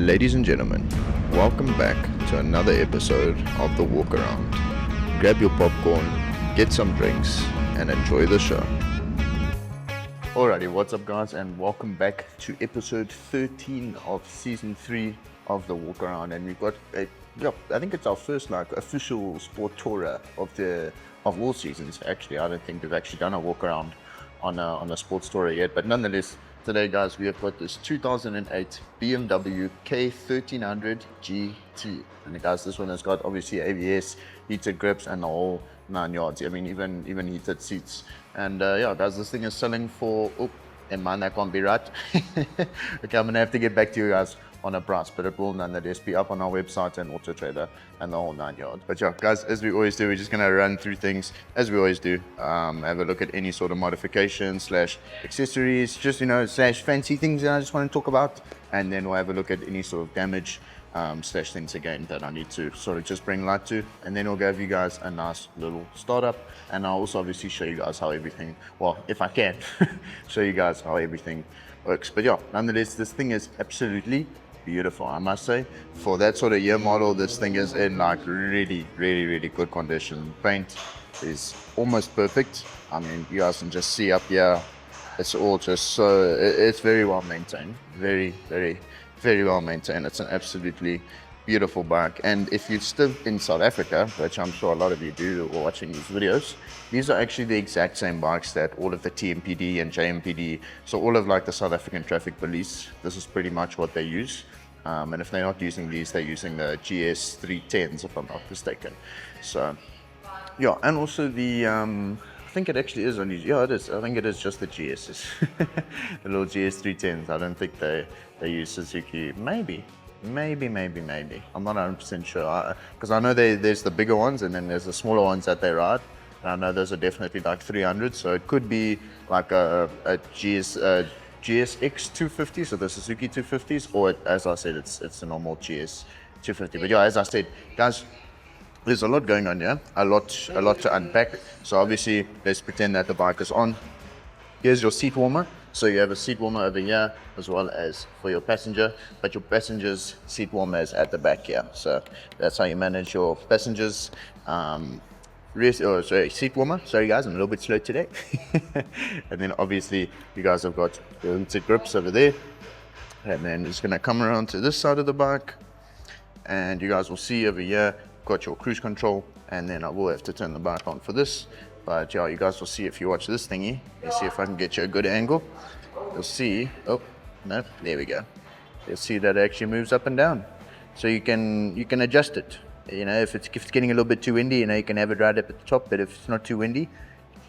Ladies and gentlemen, welcome back to another episode of The Walk Around. Grab your popcorn, get some drinks, and enjoy the show. Alrighty, what's up guys, and welcome back to episode 13 of season 3 of The Walk Around. And we've got I think it's our first official sport tourer of all seasons. Actually, I don't think we've actually done a walk around on a sports tourer yet, but nonetheless, today guys, we have got this 2008 BMW K1300 GT. And guys, this one has got obviously ABS, heated grips, and the whole 9 yards. I mean, even heated seats. And guys, this thing is selling for, and man, that can't be right. Okay, I'm gonna have to get back to you guys on a price, but it will nonetheless be up on our website and AutoTrader and the whole 9 yards. But yeah, guys, as we always do, we're just gonna run through things as we always do. Have a look at any sort of modification / accessories, just / fancy things that I just want to talk about, and then we'll have a look at any sort of damage / things again that I need to sort of just bring light to, and then we'll give you guys a nice little startup, and I'll also obviously show you guys how everything, well, if I can, show you guys how everything works. But yeah, nonetheless, this thing is absolutely beautiful, I must say. For that sort of year model, this thing is in like really good condition. Paint is almost perfect. I mean, you guys can just see up here, it's all just so, it's very well maintained, very well maintained. It's an absolutely beautiful bike. And if you live in South Africa, which I'm sure a lot of you do who are watching these videos, these are actually the exact same bikes that all of the TMPD and JMPD, so all of like the South African Traffic Police, this is pretty much what they use. And if they're not using these, they're using the GS310s, if I'm not mistaken. So yeah, and also the I think it actually is only, yeah, it is. I think it is just the GSs, the little GS310s. I don't think they use Suzuki. Maybe. I'm not 100% sure, because I know there's the bigger ones and then there's the smaller ones that they ride. And I know those are definitely like 300, so it could be like a GSX 250, so the Suzuki 250s, or as I said, it's a normal GS 250. But yeah, as I said, guys, there's a lot going on here, a lot to unpack. So obviously, let's pretend that the bike is on. Here's your seat warmer. So you have a seat warmer over here, as well as for your passenger, but your passenger's seat warmer is at the back here. So that's how you manage your passengers. Seat warmer. Sorry guys, I'm a little bit slow today. And then obviously you guys have got your heated grips over there. And then it's gonna come around to this side of the bike. And you guys will see over here, got your cruise control. And then I will have to turn the bike on for this. But yeah, you guys will see if you watch this thingy. Let's see if I can get you a good angle. You'll see, oh, no, there we go. You'll see that it actually moves up and down. So you can adjust it. If it's getting a little bit too windy, you can have it right up at the top. But if it's not too windy,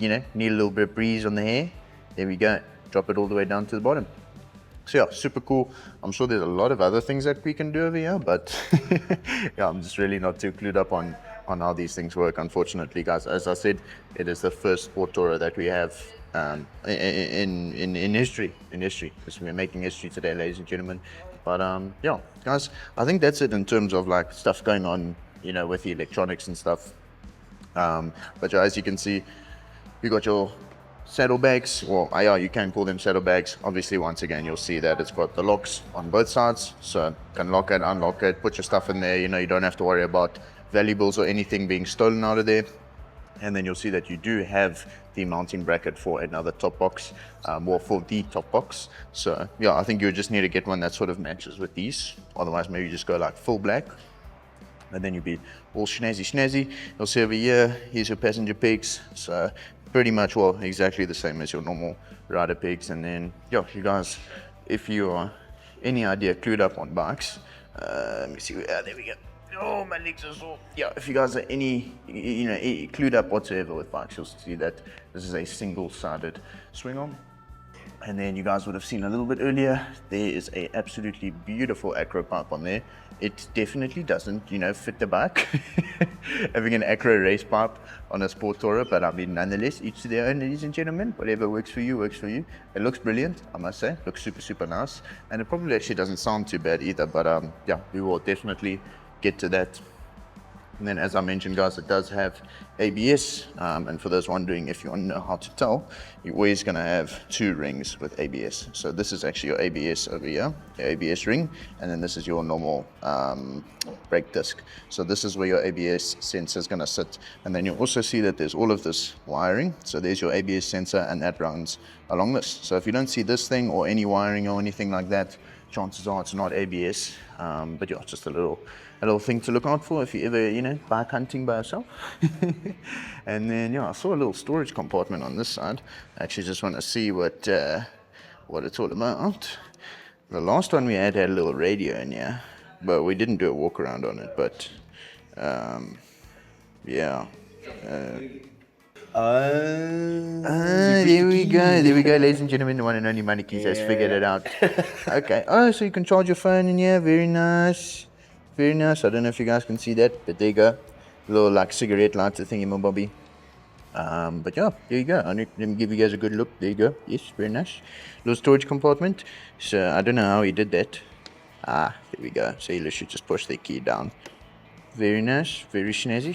need a little bit of breeze on the hair, there we go. Drop it all the way down to the bottom. So yeah, super cool. I'm sure there's a lot of other things that we can do over here, but yeah, I'm just really not too clued up on how these things work, unfortunately, guys. As I said, it is the first sport tourer that we have in history. Because we're making history today, ladies and gentlemen. But yeah, guys, I think that's it in terms of like stuff going on, with the electronics and stuff. But yeah, as you can see, you got your saddlebags. Well, yeah, you can call them saddlebags. Obviously, once again, you'll see that it's got the locks on both sides, so you can lock it, unlock it, put your stuff in there. You don't have to worry about valuables or anything being stolen out of there. And then you'll see that you do have the mounting bracket for another top box, for the top box. So yeah, I think you just need to get one that sort of matches with these. Otherwise, maybe just go like full black, and then you'll be all snazzy. You'll see over here, here's your passenger pegs. So pretty much, well, exactly the same as your normal rider pegs. And then yeah, you guys, if you are any idea clued up on bikes, let me see, there we go. Oh, my legs are sore. Yeah, if you guys are any clued up whatsoever with bikes, you'll see that this is a single-sided swing arm. And then you guys would have seen a little bit earlier, there is a absolutely beautiful acro pipe on there. It definitely doesn't, fit the bike, having an acro race pipe on a sport tourer, but I mean, nonetheless, each to their own, ladies and gentlemen. Whatever works for you, works for you. It looks brilliant, I must say. It looks super nice, and it probably actually doesn't sound too bad either. But yeah, we will definitely get to that And then, as I mentioned, guys, it does have ABS. And for those wondering if you want to know how to tell, you're always going to have 2 rings with ABS. So this is actually your ABS over here, your ABS ring, and then this is your normal brake disc. So this is where your ABS sensor is going to sit. And then you'll also see that there's all of this wiring. So there's your ABS sensor, and that runs along this. So if you don't see this thing or any wiring or anything like that, chances are it's not ABS. But yeah, just a little thing to look out for if you ever, bike hunting by yourself. And then, yeah, I saw a little storage compartment on this side. I actually just want to see what it's all about. The last one we had a little radio in here, but we didn't do a walk around on it. But yeah. There we go, ladies and gentlemen. The one and only Money Keys has figured it out. Okay. Oh, so you can charge your phone in here. Very nice. Very nice. I don't know if you guys can see that, but there you go. Little like cigarette lighter thingy, my bobby. But yeah, there you go. Let me give you guys a good look. There you go. Yes, very nice. Little storage compartment. So I don't know how he did that. There we go. So you should just push the key down. Very nice, very snazzy.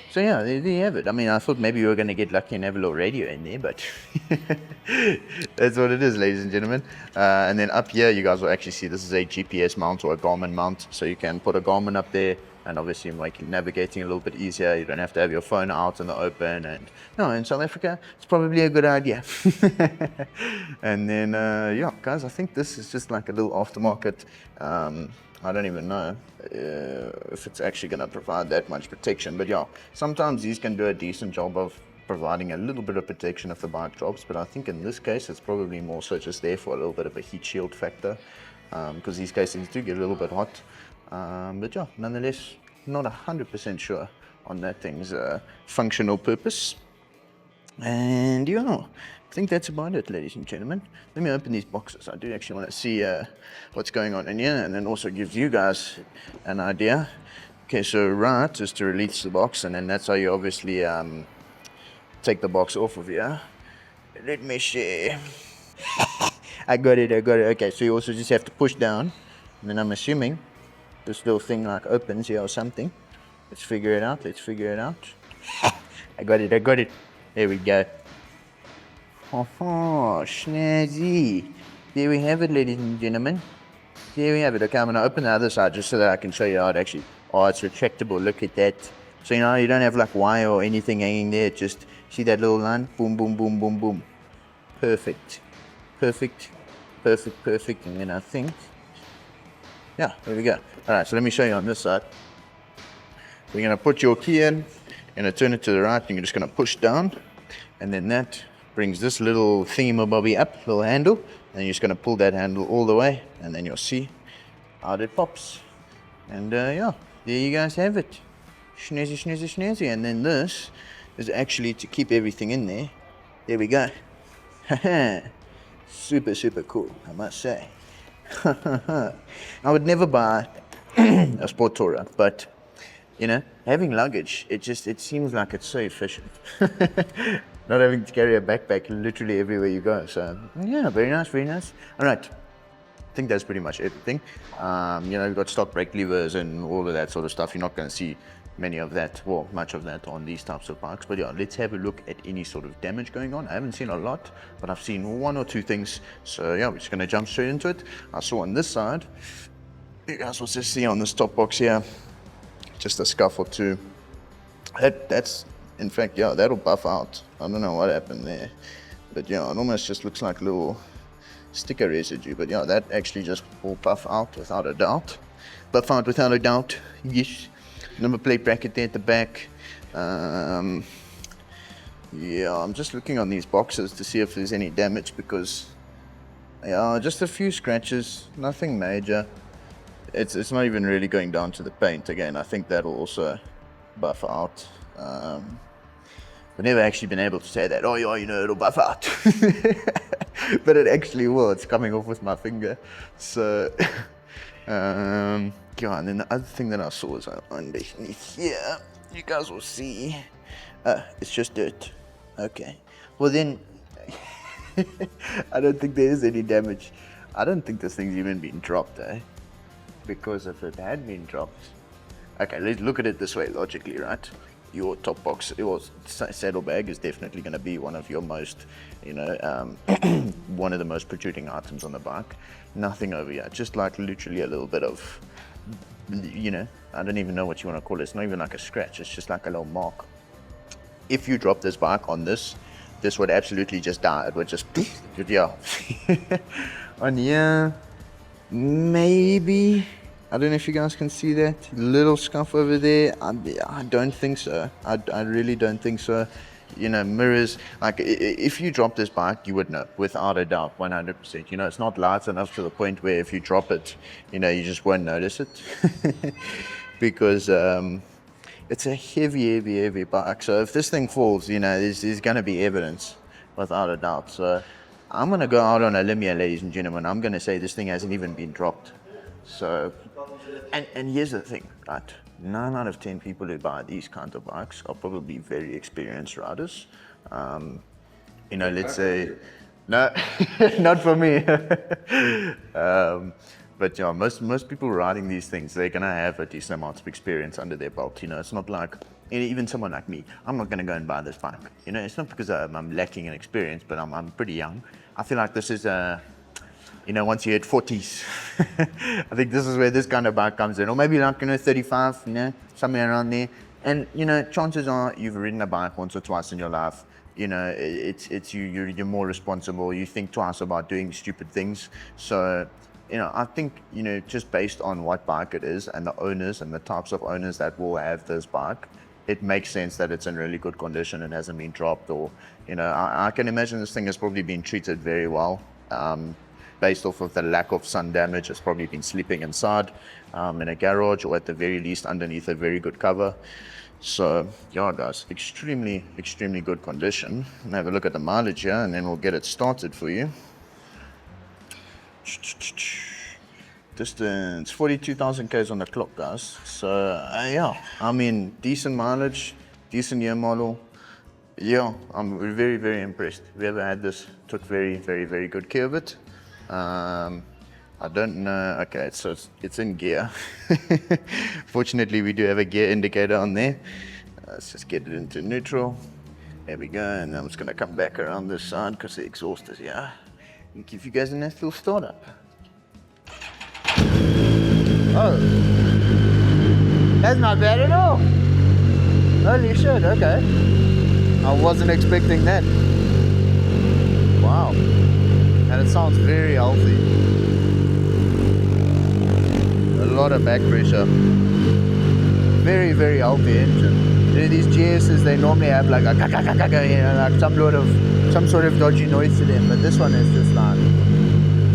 So yeah, there you have it. I mean, I thought maybe we were going to get lucky and have a little radio in there, but that's what it is, ladies and gentlemen. And then up here, you guys will actually see this is a GPS mount or a Garmin mount. So you can put a Garmin up there and obviously make navigating a little bit easier. You don't have to have your phone out in the open. And no, in South Africa, it's probably a good idea. And then, yeah, guys, I think this is just like a little aftermarket. I don't even know if it's actually going to provide that much protection. But yeah, sometimes these can do a decent job of providing a little bit of protection if the bike drops. But I think in this case, it's probably more so just there for a little bit of a heat shield factor. Because these casings do get a little bit hot. But yeah, nonetheless, not 100% sure on that thing's functional purpose. And yeah, I think that's about it, ladies and gentlemen. Let me open these boxes. I do actually want to see what's going on in here, and then also gives you guys an idea. Okay, so right is to release the box, and then that's how you obviously take the box off of here. Let me see. I got it. Okay, so you also just have to push down, and then I'm assuming this little thing like opens here or something. Let's figure it out. I got it. There we go. Oh, snazzy. There we have it, ladies and gentlemen. There we have it. Okay, I'm going to open the other side just so that I can show you how it actually... Oh, it's retractable. Look at that. So, you don't have like wire or anything hanging there. Just see that little line? Boom, boom, boom, boom, boom. Perfect. And then I think... Yeah, there we go. All right, so let me show you on this side. We're going to put your key in. You're going to turn it to the right. And you're just going to push down. And then that brings this little thingy-mabobby up, little handle, and you're just going to pull that handle all the way, and then you'll see how it pops. And yeah, there you guys have it. Snazzy. And then this is actually to keep everything in there. There we go. Super cool, I must say. I would never buy a sport tourer, but having luggage, it seems like it's so efficient. Not having to carry a backpack literally everywhere you go. So yeah, very nice. All right, I think that's pretty much everything. We've got stock brake levers and all of that sort of stuff. You're not going to see much of that on these types of bikes. But yeah, let's have a look at any sort of damage going on. I haven't seen a lot, but I've seen 1 or 2 things. So yeah, we're just going to jump straight into it. I saw on this side, you guys will just see on this top box here, just a scuff or 2. That's in fact, yeah, that'll buff out. I don't know what happened there, but yeah, it almost just looks like a little sticker residue. But yeah, that actually just will buff out without a doubt. Yes. Number plate bracket there at the back. Yeah, I'm just looking on these boxes to see if there's any damage, because yeah, just a few scratches, nothing major. It's not even really going down to the paint. Again, I think that'll also buff out. I've never actually been able to say that, oh yeah, it'll buff out. But it actually will. It's coming off with my finger. So, yeah, and then the other thing that I saw is underneath here. You guys will see. It's just dirt. Okay. Well then, I don't think there is any damage. I don't think this thing's even been dropped, because if it had been dropped, okay, let's look at it this way logically, right? Your top box, your saddlebag is definitely going to be one of your most, one of the most protruding items on the bike. Nothing over here, just like literally a little bit of, I don't even know what you want to call it. It's not even like a scratch, it's just like a little mark. If you drop this bike on this would absolutely just die. It would just, yeah. On here, maybe, I don't know if you guys can see that little scuff over there. I don't think so. I really don't think so. Mirrors, like if you drop this bike, you would know without a doubt, 100%. It's not light enough to the point where if you drop it, you just won't notice it. Because it's a heavy bike. So if this thing falls, there's going to be evidence without a doubt. So I'm going to go out on a limb here, ladies and gentlemen. I'm going to say this thing hasn't even been dropped. So, and here's the thing, right? 9 out of 10 people who buy these kinds of bikes are probably very experienced riders. Let's say, no, not for me. But yeah, most people riding these things, they're gonna have a decent amount of experience under their belt. It's not like, even someone like me, I'm not gonna go and buy this bike. It's not because I'm lacking in experience, but I'm pretty young. I feel like this is once you hit 40s, I think this is where this kind of bike comes in. Or maybe like, 35, somewhere around there. And, chances are you've ridden a bike once or twice in your life. It's you're more responsible. You think twice about doing stupid things. So, I think, just based on what bike it is and the owners and the types of owners that will have this bike, it makes sense that it's in really good condition and hasn't been dropped. Or, I can imagine this thing has probably been treated very well. Based off of the lack of sun damage, it's probably been sleeping inside in a garage, or at the very least underneath a very good cover. So yeah, guys, extremely good condition. And have a look at the mileage here, and then we'll get it started for you. Distance 42,000 k's on the clock, guys. So yeah, I mean, decent mileage, decent year model. Yeah, I'm very impressed. Whoever had this took very good care of it. I don't know. Okay, so it's in gear. Fortunately, we do have a gear indicator on there. Let's just get it into neutral. There we go. And I'm just going to come back around this side because the exhaust is here and give you guys a nice little startup. Oh, that's not bad at all. Holy shit, okay. I wasn't expecting that. Wow. And it sounds very healthy. A lot of back pressure. Very healthy engine. These GSs, they normally have like a like some sort of dodgy noise to them, but this one is just like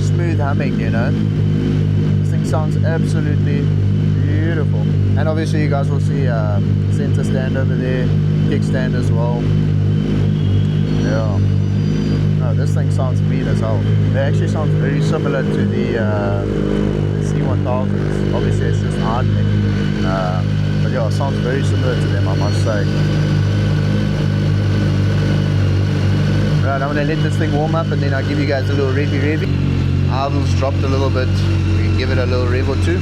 smooth humming, This thing sounds absolutely beautiful. And obviously you guys will see center stand over there, kickstand as well. Yeah. No, this thing sounds mean as hell. It actually sounds very similar to the C1000s. Obviously it's just hardening. But yeah, it sounds very similar to them, I must say. Right, I'm going to let this thing warm up and then I'll give you guys a little revvy. Idle's dropped a little bit. We can give it a little rev or two.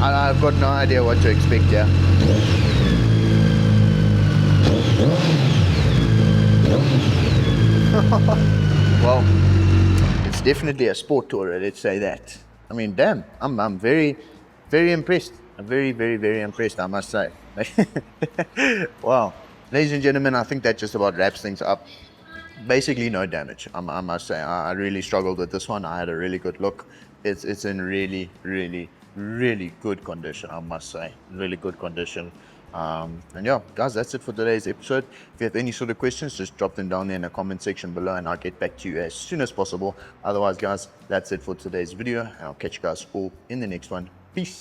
I've got no idea what to expect here. Well, it's definitely a sport tourer, let's say that. I mean, damn, I'm very impressed. I'm very impressed, I must say. Wow. Ladies and gentlemen, I think that just about wraps things up. Basically no damage, I must say. I really struggled with this one. I had a really good look. It's in really good condition, I must say. Really good condition. And yeah, guys, that's it for today's episode. If you have any sort of questions, just drop them down there in the comment section below and I'll get back to you as soon as possible. Otherwise, guys, that's it for today's video. And I'll catch you guys all in the next one. Peace.